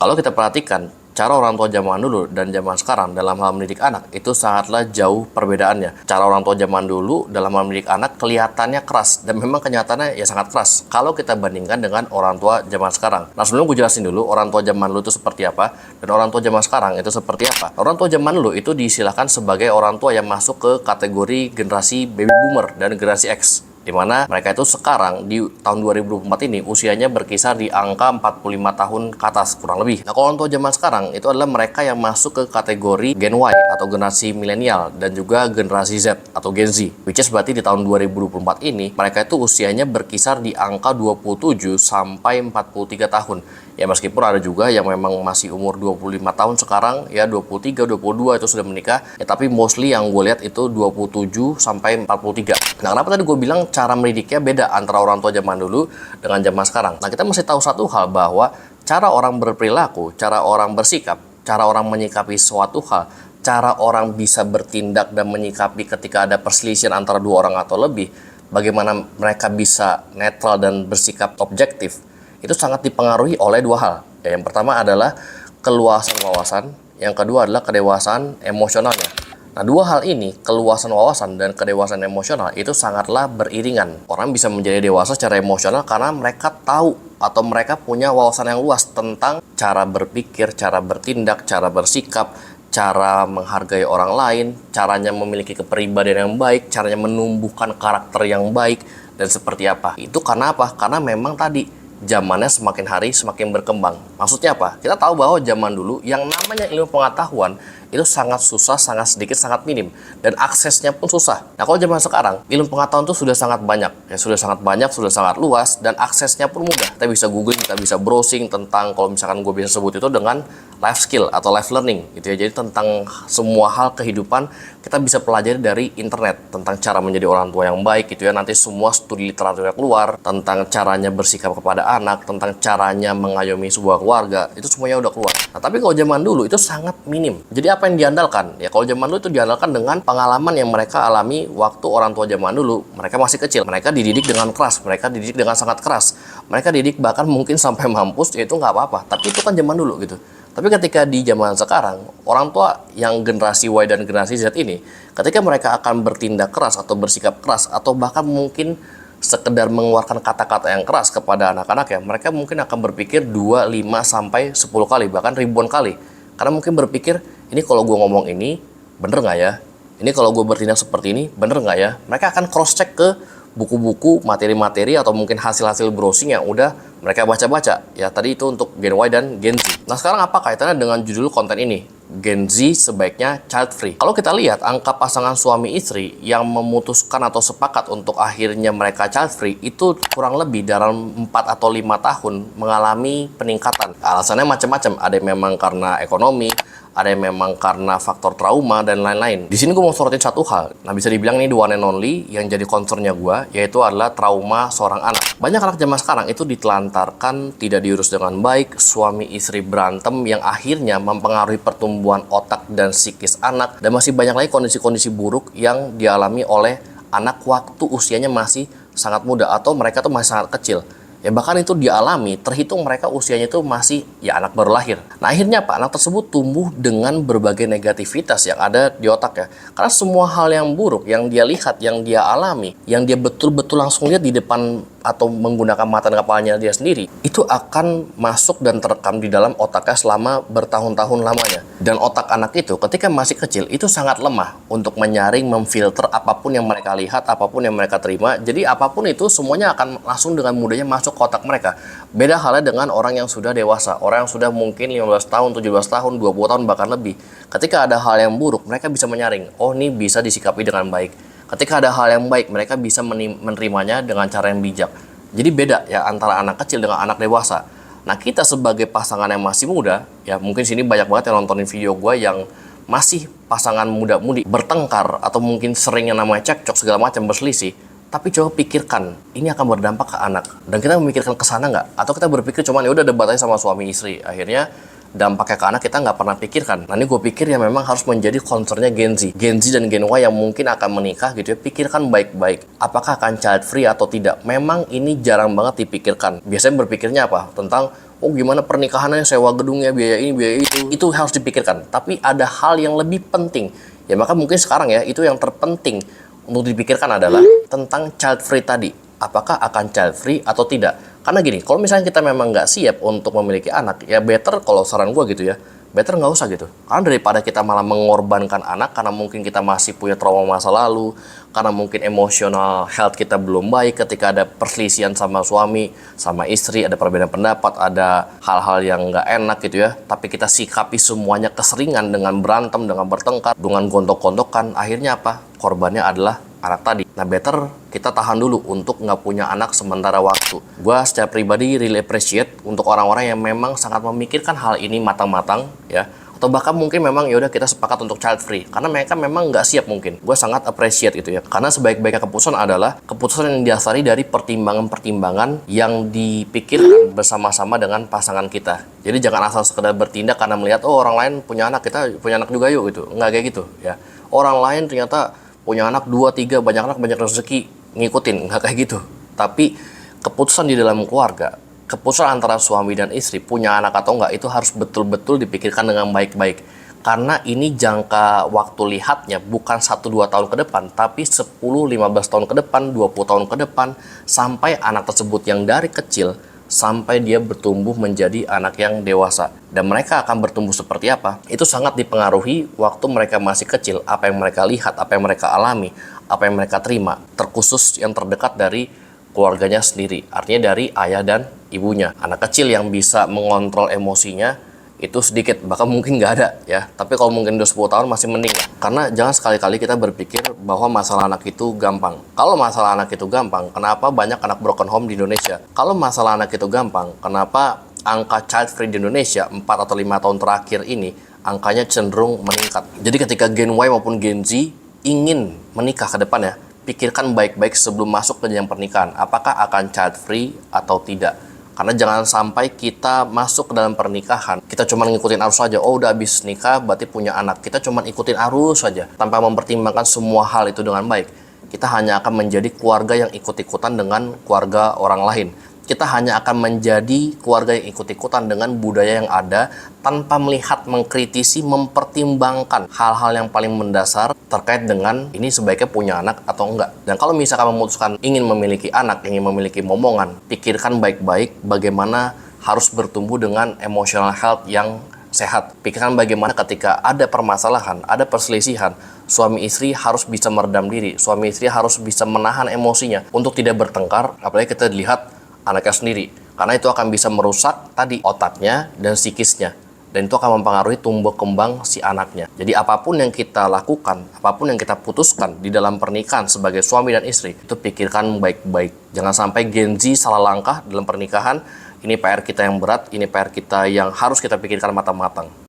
Kalau kita perhatikan, cara orang tua zaman dulu dan zaman sekarang dalam hal mendidik anak itu sangatlah jauh perbedaannya. Cara orang tua zaman dulu dalam hal mendidik anak kelihatannya keras, dan memang kenyataannya ya sangat keras kalau kita bandingkan dengan orang tua zaman sekarang. Nah, sebelum gue jelasin dulu orang tua zaman dulu itu seperti apa dan orang tua zaman sekarang itu seperti apa. Orang tua zaman dulu itu diistilahkan sebagai orang tua yang masuk ke kategori generasi baby boomer dan generasi X, di mana mereka itu sekarang di tahun 2024 ini usianya berkisar di angka 45 tahun ke atas kurang lebih. Nah, kalau orang tua zaman sekarang itu adalah mereka yang masuk ke kategori Gen Y atau generasi milenial dan juga generasi Z atau Gen Z, which is berarti di tahun 2024 ini mereka itu usianya berkisar di angka 27 sampai 43 tahun. Ya, meskipun ada juga yang memang masih umur 25 tahun sekarang, ya 23, 22 itu sudah menikah, ya tapi mostly yang gue lihat itu 27 sampai 43. Nah, kenapa tadi gue bilang cara mendidiknya beda antara orang tua zaman dulu dengan zaman sekarang? Nah, kita mesti tahu satu hal bahwa cara orang berperilaku, cara orang bersikap, cara orang menyikapi suatu hal, cara orang bisa bertindak dan menyikapi ketika ada perselisihan antara dua orang atau lebih, bagaimana mereka bisa netral dan bersikap objektif, itu sangat dipengaruhi oleh dua hal. Ya, yang pertama adalah keluasan wawasan, yang kedua adalah kedewasaan emosionalnya. Nah, dua hal ini, keluasan wawasan dan kedewasaan emosional, itu sangatlah beriringan. Orang bisa menjadi dewasa secara emosional karena mereka tahu atau mereka punya wawasan yang luas tentang cara berpikir, cara bertindak, cara bersikap, cara menghargai orang lain, caranya memiliki kepribadian yang baik, caranya menumbuhkan karakter yang baik, dan seperti apa. Itu karena apa? Karena memang tadi zamannya semakin hari semakin berkembang. Maksudnya apa? Kita tahu bahwa zaman dulu yang namanya ilmu pengetahuan itu sangat susah, sangat sedikit, sangat minim, dan aksesnya pun susah. Nah, kalau zaman sekarang ilmu pengetahuan itu sudah sangat banyak, ya sudah sangat banyak, sudah sangat luas, dan aksesnya pun mudah. Kita bisa googling, kita bisa browsing tentang, kalau misalkan gue bisa sebut itu dengan life skill atau life learning gitu ya. Jadi tentang semua hal kehidupan kita bisa pelajari dari internet, tentang cara menjadi orang tua yang baik gitu ya. Nanti semua studi literaturnya keluar tentang caranya bersikap kepada anak, tentang caranya mengayomi sebuah keluarga, itu semuanya udah keluar. Nah, tapi kalau zaman dulu itu sangat minim. Jadi apa yang diandalkan? Ya, kalau zaman dulu itu diandalkan dengan pengalaman yang mereka alami waktu orang tua zaman dulu mereka masih kecil. Mereka dididik dengan keras, mereka dididik dengan sangat keras, mereka didik bahkan mungkin sampai mampus, ya itu nggak apa-apa. Tapi itu kan zaman dulu gitu. Tapi ketika di zaman sekarang, orang tua yang generasi Y dan generasi Z ini, ketika mereka akan bertindak keras atau bersikap keras, atau bahkan mungkin sekedar mengeluarkan kata-kata yang keras kepada anak-anak ya, mereka mungkin akan berpikir 2, 5, sampai 10 kali, bahkan ribuan kali. Karena mungkin berpikir, ini kalau gue ngomong ini, bener nggak ya? Ini kalau gue bertindak seperti ini, bener nggak ya? Mereka akan cross-check ke buku-buku, materi-materi, atau mungkin hasil-hasil browsing yang udah mereka baca-baca. Ya, tadi itu untuk Gen Y dan Gen Z. Nah, sekarang apa kaitannya dengan judul konten ini? Gen Z sebaiknya child free. Kalau kita lihat angka pasangan suami istri yang memutuskan atau sepakat untuk akhirnya mereka child free itu kurang lebih dalam 4 atau 5 tahun mengalami peningkatan. Alasannya macam-macam. Ada yang memang karena ekonomi, ada yang memang karena faktor trauma dan lain-lain. Di sini gue mau sorotin satu hal. Nah, bisa dibilang ini the one and only yang jadi concernnya gue, yaitu adalah trauma seorang anak. Banyak anak zaman sekarang itu ditelantarkan, tidak diurus dengan baik, suami istri berantem yang akhirnya mempengaruhi pertumbuhan otak dan psikis anak, dan masih banyak lagi kondisi-kondisi buruk yang dialami oleh anak waktu usianya masih sangat muda atau mereka tuh masih sangat kecil. Ya, bahkan itu dialami, terhitung mereka usianya itu masih ya anak baru lahir. Nah, akhirnya apa? Anak tersebut tumbuh dengan berbagai negativitas yang ada di otaknya. Karena semua hal yang buruk yang dia lihat, yang dia alami, yang dia betul-betul langsung lihat di depan atau menggunakan mata dan kepalanya dia sendiri, itu akan masuk dan terekam di dalam otaknya selama bertahun-tahun lamanya. Dan otak anak itu ketika masih kecil itu sangat lemah untuk menyaring, memfilter apapun yang mereka lihat, apapun yang mereka terima. Jadi apapun itu semuanya akan langsung dengan mudahnya masuk ke otak mereka. Beda halnya dengan orang yang sudah dewasa, orang yang sudah mungkin 15 tahun, 17 tahun, 20 tahun bahkan lebih. Ketika ada hal yang buruk, mereka bisa menyaring, oh ini bisa disikapi dengan baik. Ketika ada hal yang baik, mereka bisa menerimanya dengan cara yang bijak. Jadi beda ya antara anak kecil dengan anak dewasa. Nah, kita sebagai pasangan yang masih muda, ya mungkin sini banyak banget yang nontonin video gue yang masih pasangan muda-mudi bertengkar atau mungkin sering yang namanya cekcok segala macam, berselisih. Tapi coba pikirkan, ini akan berdampak ke anak. Dan kita memikirkan ke sana nggak? Atau kita berpikir cuman ya udah debat aja sama suami istri. Akhirnya dampaknya ke anak kita nggak pernah pikirkan. Nah, ini gue pikir ya memang harus menjadi concernnya Gen Z. Gen Z dan Gen Y yang mungkin akan menikah gitu ya, pikirkan baik-baik. Apakah akan child free atau tidak? Memang ini jarang banget dipikirkan. Biasanya berpikirnya apa? Tentang oh gimana pernikahannya, sewa gedungnya, biaya ini, biaya itu harus dipikirkan. Tapi ada hal yang lebih penting. Ya maka mungkin sekarang ya, itu yang terpenting untuk dipikirkan adalah tentang child free tadi. Apakah akan child free atau tidak? Karena gini, kalau misalnya kita memang nggak siap untuk memiliki anak, ya better kalau saran gue gitu ya, better nggak usah gitu. Karena daripada kita malah mengorbankan anak karena mungkin kita masih punya trauma masa lalu, karena mungkin emosional health kita belum baik ketika ada perselisihan sama suami, sama istri, ada perbedaan pendapat, ada hal-hal yang nggak enak gitu ya. Tapi kita sikapi semuanya keseringan dengan berantem, dengan bertengkar, dengan gontok-gontokan. Akhirnya apa? Korbannya adalah anak tadi. Nah better kita tahan dulu untuk nggak punya anak sementara waktu. Gua secara pribadi really appreciate untuk orang-orang yang memang sangat memikirkan hal ini matang-matang ya. Atau bahkan mungkin memang ya udah kita sepakat untuk child free karena mereka memang nggak siap mungkin. Gue sangat appreciate gitu ya. Karena sebaik-baiknya keputusan adalah keputusan yang didasari dari pertimbangan-pertimbangan yang dipikirkan bersama-sama dengan pasangan kita. Jadi jangan asal sekedar bertindak karena melihat oh orang lain punya anak, kita punya anak juga yuk gitu. Nggak kayak gitu ya. Orang lain ternyata punya anak 2, 3, banyak anak, banyak rezeki, ngikutin, nggak kayak gitu. Tapi keputusan di dalam keluarga, keputusan antara suami dan istri punya anak atau enggak itu harus betul-betul dipikirkan dengan baik-baik. Karena ini jangka waktu lihatnya bukan 1-2 tahun ke depan, tapi 10-15 tahun ke depan, 20 tahun ke depan, sampai anak tersebut yang dari kecil sampai dia bertumbuh menjadi anak yang dewasa. Dan mereka akan bertumbuh seperti apa? Itu sangat dipengaruhi waktu mereka masih kecil, apa yang mereka lihat, apa yang mereka alami, apa yang mereka terima, terkhusus yang terdekat dari keluarganya sendiri, artinya dari ayah dan ibunya. Anak kecil yang bisa mengontrol emosinya itu sedikit, bahkan mungkin nggak ada ya. Tapi kalau mungkin udah 10 tahun masih mending lah. Karena jangan sekali-kali kita berpikir bahwa masalah anak itu gampang. Kalau masalah anak itu gampang, kenapa banyak anak broken home di Indonesia? Kalau masalah anak itu gampang, kenapa angka child free di Indonesia 4 atau 5 tahun terakhir ini angkanya cenderung meningkat? Jadi ketika Gen Y maupun Gen Z ingin menikah ke depan ya, pikirkan baik-baik sebelum masuk ke jenjang pernikahan. Apakah akan child free atau tidak? Karena jangan sampai kita masuk ke dalam pernikahan, kita cuma ngikutin arus saja. Oh udah habis nikah berarti punya anak. Kita cuma ikutin arus saja tanpa mempertimbangkan semua hal itu dengan baik. Kita hanya akan menjadi keluarga yang ikut-ikutan dengan keluarga orang lain. Kita hanya akan menjadi keluarga yang ikut-ikutan dengan budaya yang ada tanpa melihat, mengkritisi, mempertimbangkan hal-hal yang paling mendasar terkait dengan ini sebaiknya punya anak atau enggak. Dan kalau misalkan memutuskan ingin memiliki anak, ingin memiliki momongan, pikirkan baik-baik bagaimana harus bertumbuh dengan emotional health yang sehat. Pikirkan bagaimana ketika ada permasalahan, ada perselisihan, suami istri harus bisa meredam diri, suami istri harus bisa menahan emosinya untuk tidak bertengkar, apalagi kita lihat anaknya sendiri, karena itu akan bisa merusak tadi otaknya dan psikisnya, dan itu akan mempengaruhi tumbuh kembang si anaknya. Jadi apapun yang kita lakukan, apapun yang kita putuskan di dalam pernikahan sebagai suami dan istri, itu pikirkan baik-baik. Jangan sampai Gen Z salah langkah dalam pernikahan. Ini PR kita yang berat, ini PR kita yang harus kita pikirkan matang-matang.